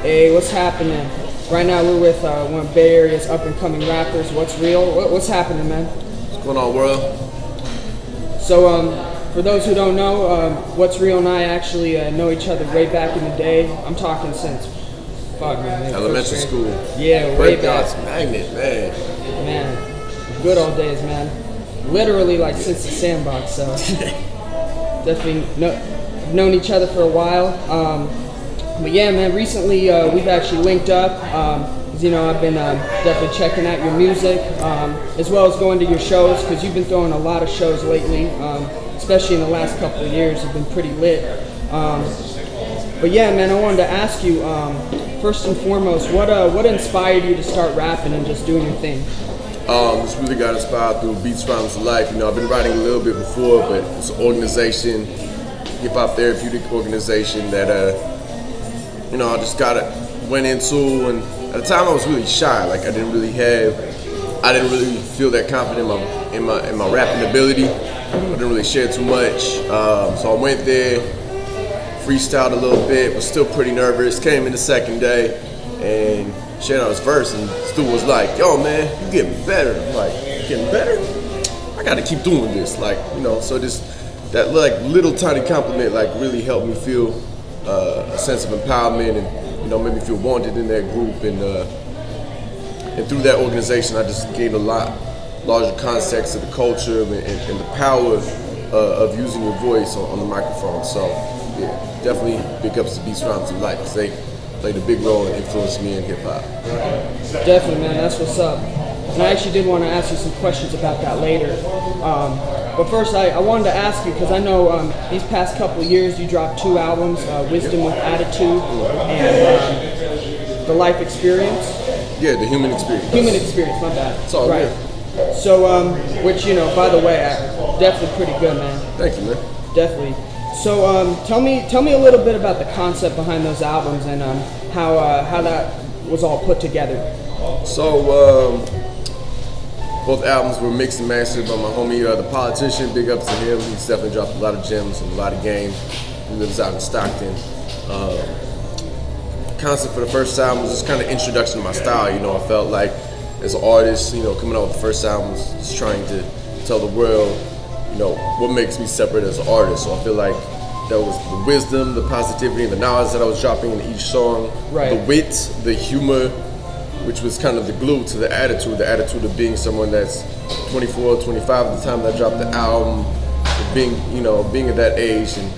Hey, what's happening? Right now we're with one of Bay Area's up-and-coming rappers, Watzreal. What's happening, man? What's going on, world? So, for those who don't know, Watzreal and I actually know each other way back in the day. I'm talking since, Elementary school. Yeah, way back. God's magnet, man. Man, good old days, man. Literally like since the sandbox, so definitely known each other for a while. But yeah, man, recently we've actually linked up. As you know, I've been definitely checking out your music, as well as going to your shows, because you've been throwing a lot of shows lately, especially in the last couple of years. You've been pretty lit. But yeah, man, I wanted to ask you, first and foremost, what inspired you to start rapping and just doing your thing? Just really got inspired through Beats, Rhymes, and Life. I've been writing a little bit before, but it's an organization, hip-hop therapeutic organization that, I just went into, and at the time I was really shy. Like I didn't really feel that confident in my rapping ability. I didn't really share too much. So I went there, freestyled a little bit, was still pretty nervous, came in the second day, and shared out his verse, and Stu was like, "Yo, man, you getting better." I'm like, "Getting better? I gotta keep doing this." So that little tiny compliment really helped me feel a sense of empowerment, and made me feel wanted in that group, and through that organization, I just gained a lot larger context of the culture and the power of using your voice on the microphone. So yeah, definitely big ups to Beats, Rhymes, and Life, because they played a big role and influenced me in hip hop. Definitely, man, that's what's up. And I actually did want to ask you some questions about that later. But first, I wanted to ask you, because I know these past couple of years you dropped 2 albums, Wisdom with Attitude and The Life Experience. Yeah, The Human Experience. Human Experience, my bad. It's all right. good. So, which, by the way, definitely pretty good, man. Thank you, man. Definitely. So, tell me a little bit about the concept behind those albums and how that was all put together. So, both albums were mixed and mastered by my homie, The Politician. Big ups to him. He's definitely dropped a lot of gems and a lot of game. He lives out in Stockton. Concept for the first album was just kind of introduction to my style. I felt like as an artist, coming out with the first album was just trying to tell the world, what makes me separate as an artist. So I feel like that was the wisdom, the positivity, and the knowledge that I was dropping in each song. Right. The wit, the humor, which was kind of the glue to the attitude of being someone that's 24, 25 at the time that I dropped the album, being at that age, and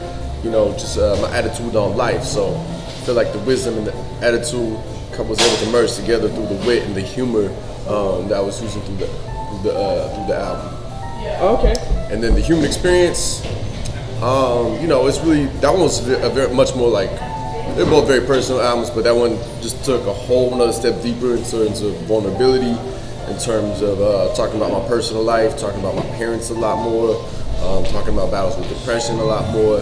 just my attitude on life. So I feel like the wisdom and the attitude was able to merge together through the wit and the humor that I was using through the album. Okay. And then The Human Experience, it's really, that one was a very much more like, they're both very personal albums, but that one just took a whole another step deeper in terms of vulnerability, in terms of talking about my personal life, talking about my parents a lot more, talking about battles with depression a lot more,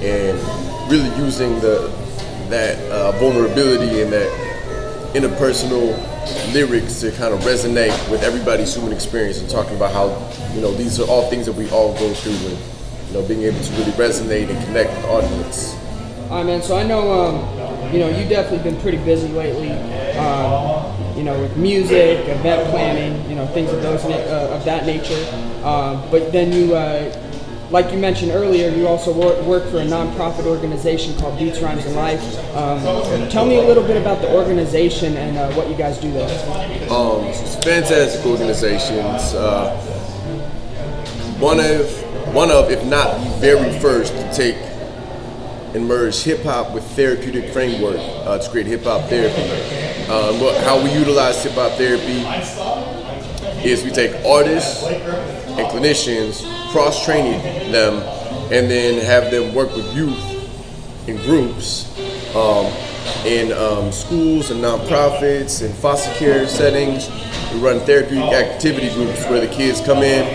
and really using that vulnerability and that interpersonal lyrics to kind of resonate with everybody's human experience, and talking about how these are all things that we all go through, and being able to really resonate and connect with the audience. All right, man. So I know, you've definitely been pretty busy lately, with music, event planning, things of that nature. But then you, like you mentioned earlier, you also work for a nonprofit organization called Beats, Rhymes, and Life. Tell me a little bit about the organization and what you guys do there. It's a fantastic organization. It's one of, if not the very first, to take and merge hip-hop with therapeutic framework to create hip-hop therapy. How we utilize hip-hop therapy is we take artists and clinicians, cross-training them, and then have them work with youth in groups in schools and nonprofits and foster care settings. We run therapeutic activity groups where the kids come in.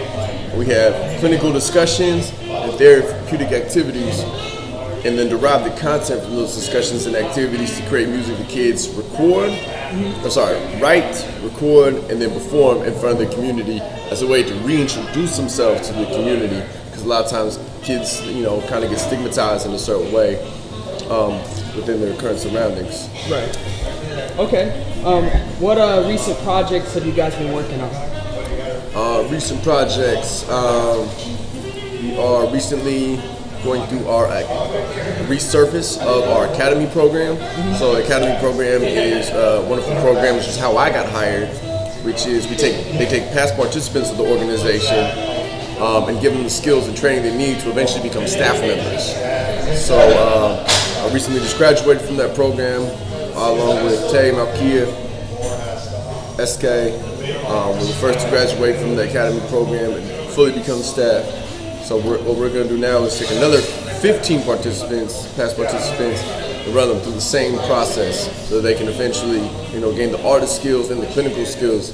We have clinical discussions and therapeutic activities, and then derive the content from those discussions and activities to create music the kids write, record, and then perform in front of the community as a way to reintroduce themselves to the community, because a lot of times kids, kind of get stigmatized in a certain way. within their current surroundings. Right. Okay. What recent projects have you guys been working on? Recent projects. We are recently going through our resurface of our academy program. So the academy program is a wonderful program, which is how I got hired, which is they take past participants of the organization and give them the skills and training they need to eventually become staff members. So I recently just graduated from that program along with Tay, Malkia, SK. We're the first to graduate from the academy program and fully become staff. So what we're going to do now is take another 15 participants, past participants, and run them through the same process so that they can eventually, gain the artist skills and the clinical skills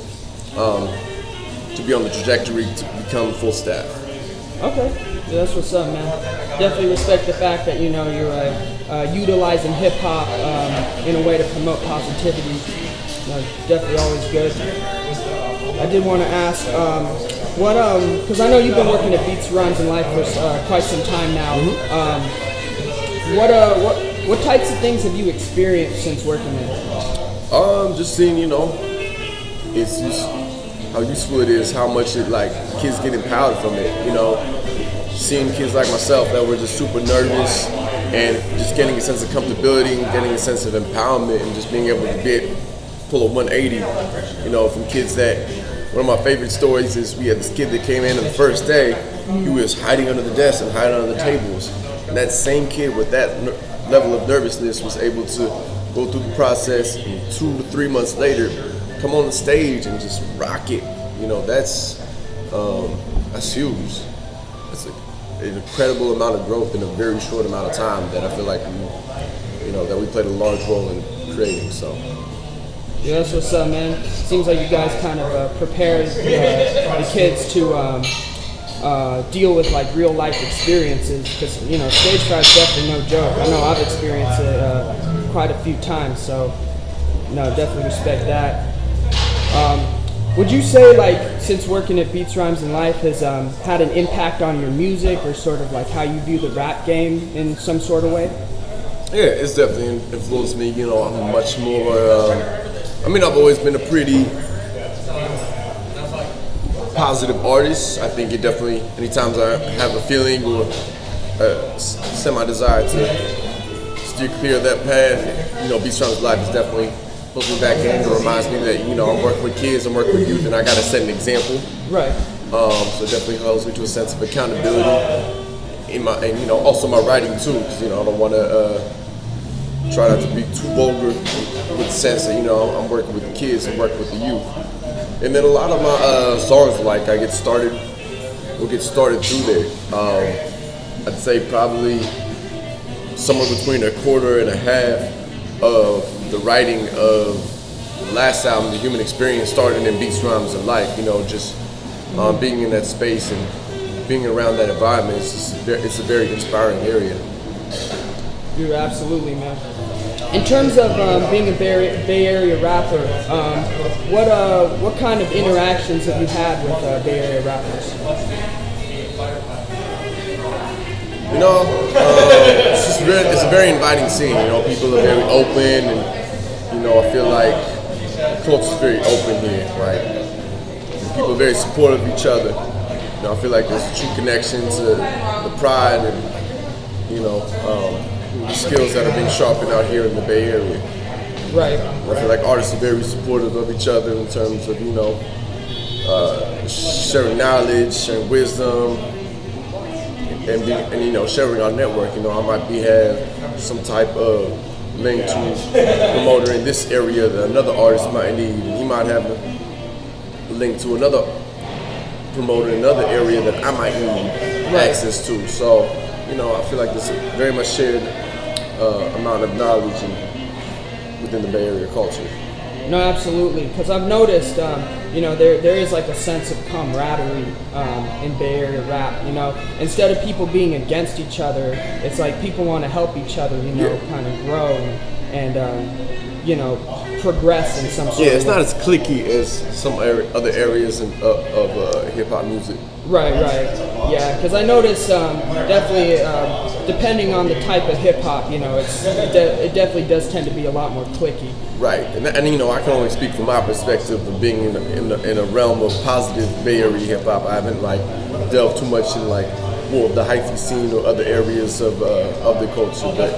to be on the trajectory to become full staff. Okay, yeah, that's what's up, man. Definitely respect the fact that you're utilizing hip hop in a way to promote positivity. Definitely always good. I did want to ask, because I know you've been working at Beats, Rhymes, and Life for quite some time now. What types of things have you experienced since working there? Just seeing, it's just how useful it is, how much kids get empowered from it. Seeing kids like myself that were just super nervous and just getting a sense of comfortability and getting a sense of empowerment and just being able to pull a 180, from kids that. One of my favorite stories is we had this kid that came in on the first day. He was hiding under the desk and hiding under the tables. And that same kid with that level of nervousness was able to go through the process and 2 to 3 months later come on the stage and just rock it. That's huge. That's an incredible amount of growth in a very short amount of time that I feel like we played a large role in creating. So. Yeah, that's what's up, man. Seems like you guys kind of prepared the kids to deal with real life experiences, because stage fright is definitely no joke. I know I've experienced it quite a few times, so definitely respect that. Would you say since working at Beats, Rhymes, and Life has had an impact on your music, or sort of how you view the rap game in some sort of way? Yeah, it's definitely influenced me. I'm much more. I've always been a pretty positive artist. I think it definitely, anytime I have a feeling or a semi-desire to steer clear of that path, Beats, Rhymes, Life is definitely pulls me back in. It reminds me that, I'm working with kids, I'm working with youth, and I got to set an example. Right. So it definitely holds me to a sense of accountability and also my writing too, because, I don't want to try not to be too vulgar with the sense that, I'm working with the kids, I'm working with the youth. And then a lot of my songs, I get started through there. I'd say probably somewhere between a quarter and a half of the writing of the last album, The Human Experience, started in Beats, Rhymes, and Life. Just being in that space and being around that environment, it's a very inspiring area. You're absolutely, man. In terms of being a Bay Area rapper, what kind of interactions have you had with Bay Area rappers? It's a very inviting scene. People are very open, and I feel like the culture is very open here, right? And people are very supportive of each other. I feel like there's a true connection to the pride and the skills that are being sharpened out here in the Bay Area. Right. I feel like artists are very supportive of each other in terms of sharing knowledge, sharing wisdom, and sharing our network. I might have some type of link to a promoter in this area that another artist might need, and he might have a link to another promoter in another area that I might need access to. So, I feel like there's a very much shared amount of knowledge within the Bay Area culture. No, absolutely. Because I've noticed, there is a sense of camaraderie in Bay Area rap. Instead of people being against each other, it's people want to help each other. Kind of grow and progress in some sort Yeah, of it's way. not as clicky as some other areas of hip hop music. Right. Yeah, because I notice definitely depending on the type of hip hop, you know, it definitely does tend to be a lot more clicky. Right, and you know, I can only speak from my perspective of being in a realm of positive Bay Area hip hop. I haven't like delved too much in like more of the hyphy scene or other areas of the culture, but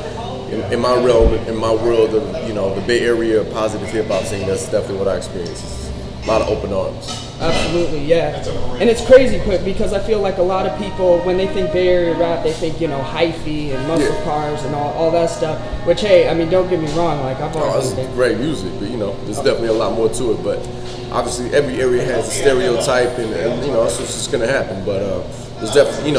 in my realm, in my world of the Bay Area positive hip hop scene, that's definitely what I experience. It's a lot of open arms. Absolutely, yeah. And it's crazy because I feel like a lot of people, when they think Bay Area rap, they think, hyphy and muscle cars and all that stuff. Which, hey, I mean, don't get me wrong, like I've always It's great music, but there's definitely a lot more to it. But obviously, every area has a stereotype, and that's what's just gonna happen. But there's definitely,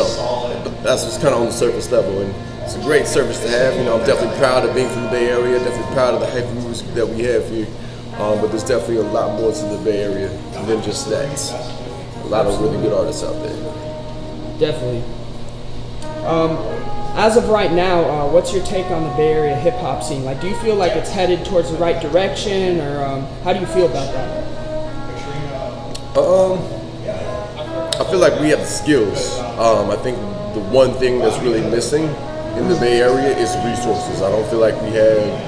that's just kind of on the surface level, and it's a great service to have. I'm definitely proud of being from the Bay Area. Definitely proud of the hype music that we have here. But there's definitely a lot more to the Bay Area than just that. A lot of really good artists out there. Definitely. As of right now, what's your take on the Bay Area hip hop scene? Like, do you feel like it's headed towards the right direction, or how do you feel about that? I feel like we have the skills. I think the one thing that's really missing in the Bay Area is resources. I don't feel like we have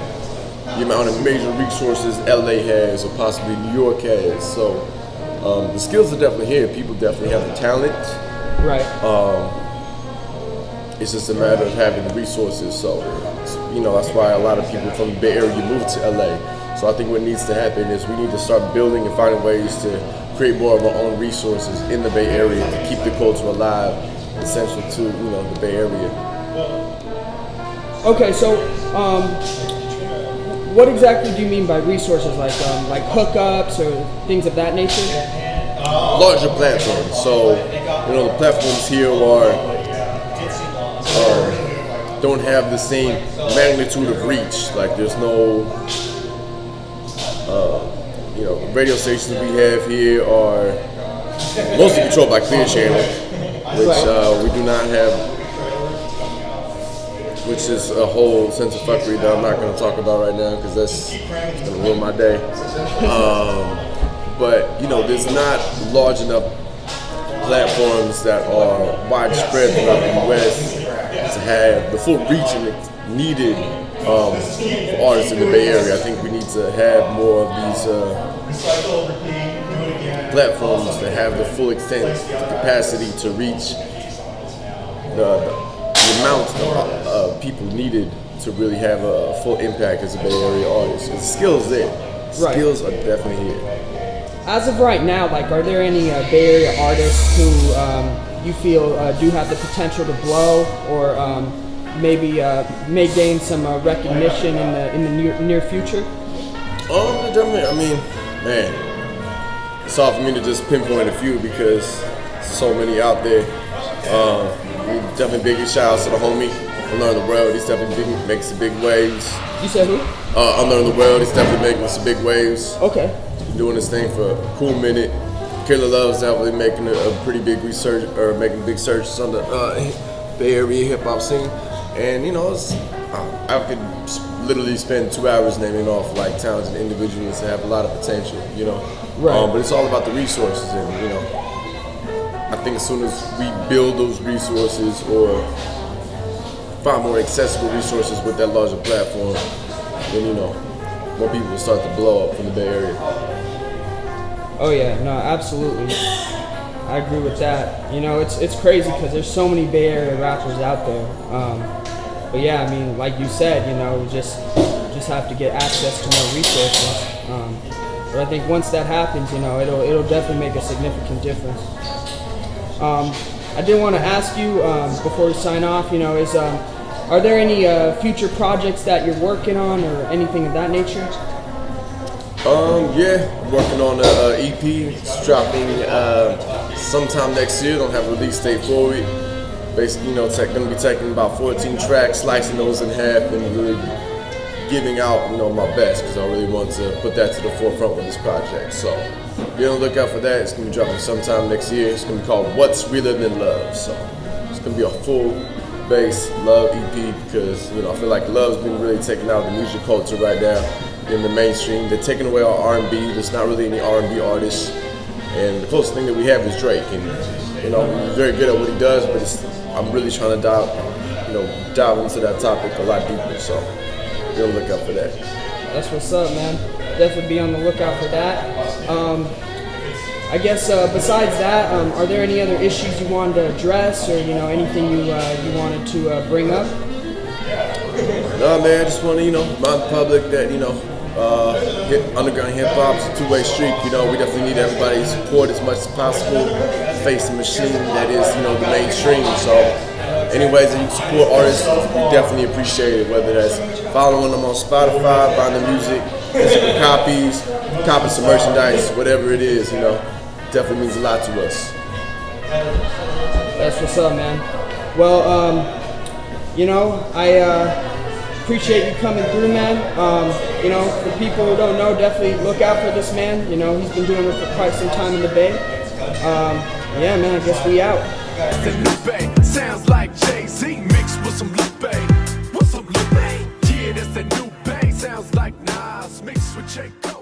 the amount of major resources LA has or possibly New York has. So the skills are definitely here. People definitely have the talent. Right. It's just a matter of having the resources. So that's why a lot of people from the Bay Area move to LA. So I think what needs to happen is we need to start building and finding ways to create more of our own resources in the Bay Area to keep the culture alive, essential to the Bay Area. Okay, so what exactly do you mean by resources, like hookups or things of that nature? Larger platforms. So, the platforms here don't have the same magnitude of reach. Like, there's no, radio stations we have here are mostly controlled by Clear Channel, which we do not have. Which is a whole sense of fuckery that I'm not going to talk about right now because that's going to ruin my day. But there's not large enough platforms that are widespread throughout the U.S. to have the full reach and needed for artists in the Bay Area. I think we need to have more of these platforms that have the full extent, the capacity to reach the amount of people needed to really have a full impact as a Bay Area artist. The skills there. Right. Skills are definitely here. As of right now, are there any Bay Area artists who you feel do have the potential to blow, or maybe may gain some recognition in the near future? Definitely. I mean, man, it's hard for me to just pinpoint a few because so many out there. Definitely big shout outs to the homie Unlearn the World. He's definitely making some big waves. You said who? Unlearn the World. He's definitely making some big waves. Okay. He's been doing this thing for a cool minute. Killer Love's definitely making a pretty big research or making big searches on the Bay Area hip hop scene. And I could literally spend 2 hours naming off like talented individuals that have a lot of potential. Right. But it's all about the resources, and I think as soon as we build those resources or find more accessible resources with that larger platform, then more people will start to blow up from the Bay Area. Oh yeah, no, absolutely. I agree with that. It's crazy because there's so many Bay Area rappers out there. But yeah, I mean, like you said, we just have to get access to more resources. But I think once that happens, it'll definitely make a significant difference. I did want to ask you before we sign off, are there any future projects that you're working on or anything of that nature? Yeah, working on an EP. It's dropping sometime next year. Don't have a release date for it. Basically, going to be taking about 14 tracks, slicing those in half, and really giving out, my best because I really want to put that to the forefront with this project. So be on the lookout for that. It's going to be dropping sometime next year. It's going to be called What's Realer Than Love. So it's going to be a full bass love EP because I feel like love's been really taken out of the music culture right now. in the mainstream. They're taking away our R&B. There's not really any R&B artists, and the closest thing that we have is Drake. And he's very good at what he does, but I'm really trying to dive into that topic a lot deeper. So be on the lookout for that. That's what's up, man. Definitely be on the lookout for that. I guess besides that, are there any other issues you wanted to address, or anything you wanted to bring up? No, man, I just want to remind the public that underground hip hop is a two-way street. We definitely need everybody's support as much as possible to face the machine that is the mainstream. So any ways that you support artists, we definitely appreciate it. Whether that's following them on Spotify, buying the music, physical copies, copying some merchandise, whatever it is, definitely means a lot to us. That's what's up, man. Well, I appreciate you coming through, man. For people who don't know, definitely look out for this man. He's been doing it for quite some time in the Bay. Yeah, man, I guess we out. Sounds like Jay-Z mixed with some Lupe. What's some Lupe? Yeah, that's that new Bay. Sounds like Nas mixed with J. Cole.